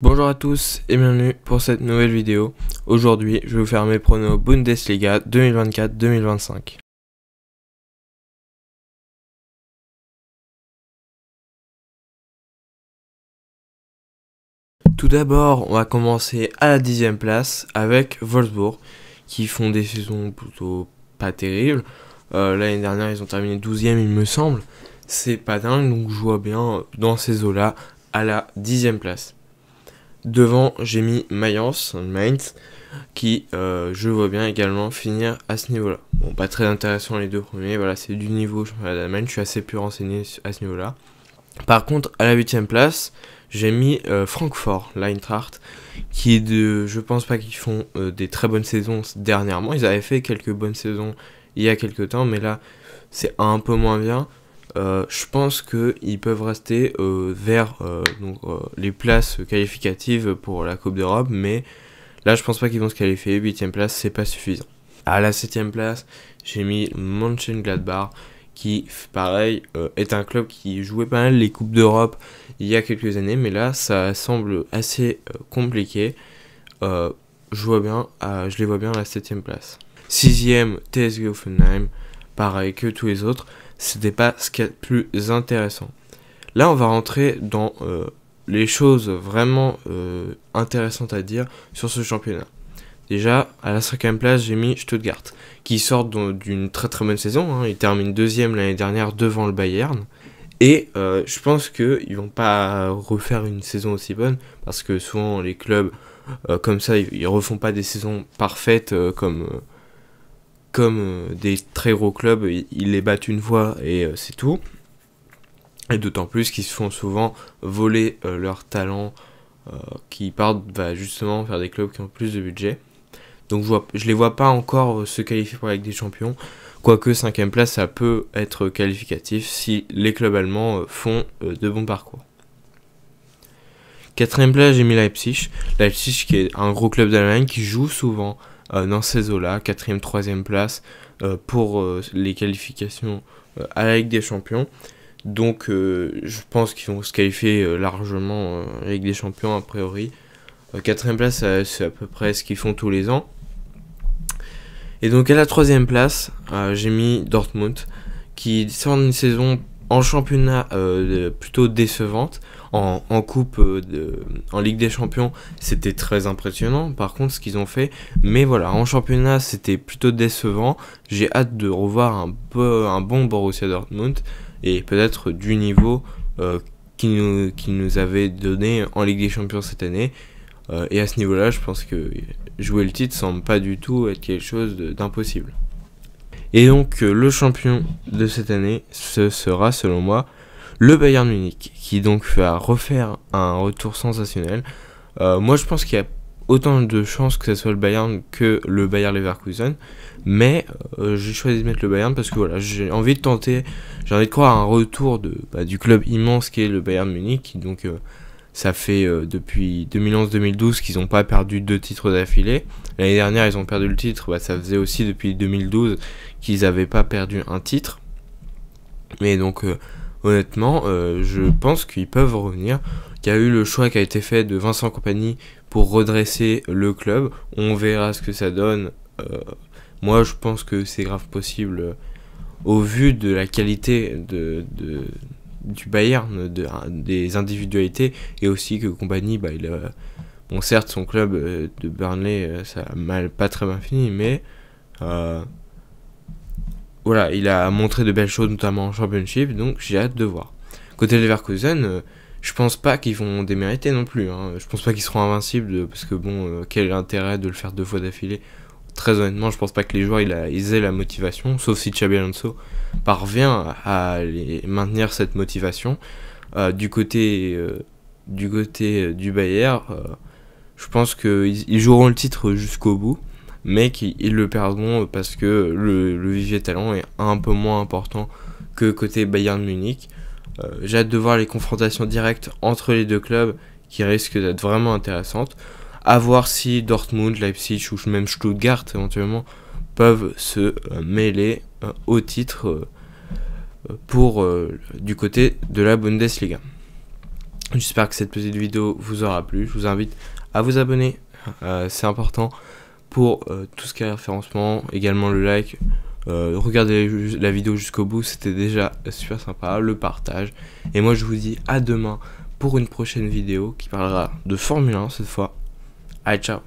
Bonjour à tous et bienvenue pour cette nouvelle vidéo. Aujourd'hui, je vais vous faire mes pronos Bundesliga 2024-2025. Tout d'abord, on va commencer à la 10e place avec Wolfsburg, qui font des saisons plutôt pas terribles. L'année dernière, ils ont terminé 12e, il me semble. C'est pas dingue, donc je vois bien dans ces eaux-là à la 10e place. Devant, j'ai mis Mainz, qui, je vois bien également finir à ce niveau-là. Bon, pas très intéressant les deux premiers, voilà, c'est du niveau championnat d'Allemagne, je suis assez peu renseigné à ce niveau-là. Par contre, à la 8e place, j'ai mis Francfort, l'Eintracht, qui est je pense pas qu'ils font des très bonnes saisons dernièrement. Ils avaient fait quelques bonnes saisons il y a quelques temps, mais là, c'est un peu moins bien. Je pense qu'ils peuvent rester vers les places qualificatives pour la Coupe d'Europe, mais là je pense pas qu'ils vont se qualifier. 8e place, c'est pas suffisant. À la 7e place, j'ai mis Mönchengladbach, qui pareil est un club qui jouait pas mal les Coupes d'Europe il y a quelques années, mais là ça semble assez compliqué. Je les vois bien à la 7e place. 6e, TSG Hoffenheim, pareil que tous les autres. C'était pas ce qu'il y a de plus intéressant. Là, on va rentrer dans les choses vraiment intéressantes à dire sur ce championnat. Déjà, à la 5e place, j'ai mis Stuttgart, qui sort d'une très très bonne saison. Hein. Ils terminent 2e l'année dernière devant le Bayern. Et je pense qu'ils vont pas refaire une saison aussi bonne, parce que souvent les clubs comme ça, ils refont pas des saisons parfaites comme des très gros clubs, ils les battent une fois et c'est tout. Et d'autant plus qu'ils se font souvent voler leur talent, qui partent justement faire des clubs qui ont plus de budget. Donc je les vois pas encore se qualifier pour la Ligue des Champions, quoique 5e place ça peut être qualificatif si les clubs allemands font de bons parcours. 4e place, j'ai mis Leipzig qui est un gros club d'Allemagne qui joue souvent dans ces eaux-là, 4e, 3e place pour les qualifications à la Ligue des Champions. Donc je pense qu'ils vont se qualifier largement à la Ligue des Champions a priori. 4e place, c'est à peu près ce qu'ils font tous les ans. Et donc à la 3e place, j'ai mis Dortmund, qui sort d'une saison en championnat plutôt décevante. En coupe, en Ligue des Champions, c'était très impressionnant par contre ce qu'ils ont fait. Mais voilà, en championnat, c'était plutôt décevant. J'ai hâte de revoir un bon Borussia Dortmund et peut-être du niveau qui nous avait donné en Ligue des Champions cette année. Et à ce niveau-là, je pense que jouer le titre semble pas du tout être quelque chose d'impossible. Et donc le champion de cette année, ce sera selon moi le Bayern Munich, qui donc va refaire un retour sensationnel. Moi je pense qu'il y a autant de chances que ce soit le Bayern que le Bayer Leverkusen, mais j'ai choisi de mettre le Bayern parce que voilà, j'ai envie de tenter, j'ai envie de croire à un retour du club immense qui est le Bayern Munich, qui donc ça fait depuis 2011-2012 qu'ils n'ont pas perdu 2 titres d'affilée. L'année dernière, ils ont perdu le titre. Ça faisait aussi depuis 2012 qu'ils n'avaient pas perdu un titre. Mais donc, honnêtement, je pense qu'ils peuvent revenir. Il y a eu le choix qui a été fait de Vincent Kompany pour redresser le club. On verra ce que ça donne. Moi, je pense que c'est grave possible au vu de la qualité du Bayern, des individualités, et aussi que Kompany, bon certes son club de Burnley, ça a pas très bien fini, mais voilà, il a montré de belles choses, notamment en Championship, donc j'ai hâte de voir. Côté Leverkusen, je pense pas qu'ils vont démériter non plus, hein. Je pense pas qu'ils seront invincibles, parce que bon, quel est l'intérêt de le faire 2 fois d'affilée? Très honnêtement, je pense pas que les joueurs ils aient la motivation, sauf si Xabi Alonso parvient à maintenir cette motivation. Du côté du Bayern, je pense qu'ils joueront le titre jusqu'au bout, mais qu'ils le perdront parce que le vivier talent est un peu moins important que côté Bayern Munich. J'ai hâte de voir les confrontations directes entre les deux clubs qui risquent d'être vraiment intéressantes. À voir si Dortmund, Leipzig ou même Stuttgart éventuellement peuvent se mêler au titre pour du côté de la Bundesliga. J'espère que cette petite vidéo vous aura plu. Je vous invite à vous abonner, c'est important pour tout ce qui est référencement, également le like. Regardez la vidéo jusqu'au bout, c'était déjà super sympa, le partage. Et moi je vous dis à demain pour une prochaine vidéo qui parlera de Formule 1 cette fois. Allez, ciao!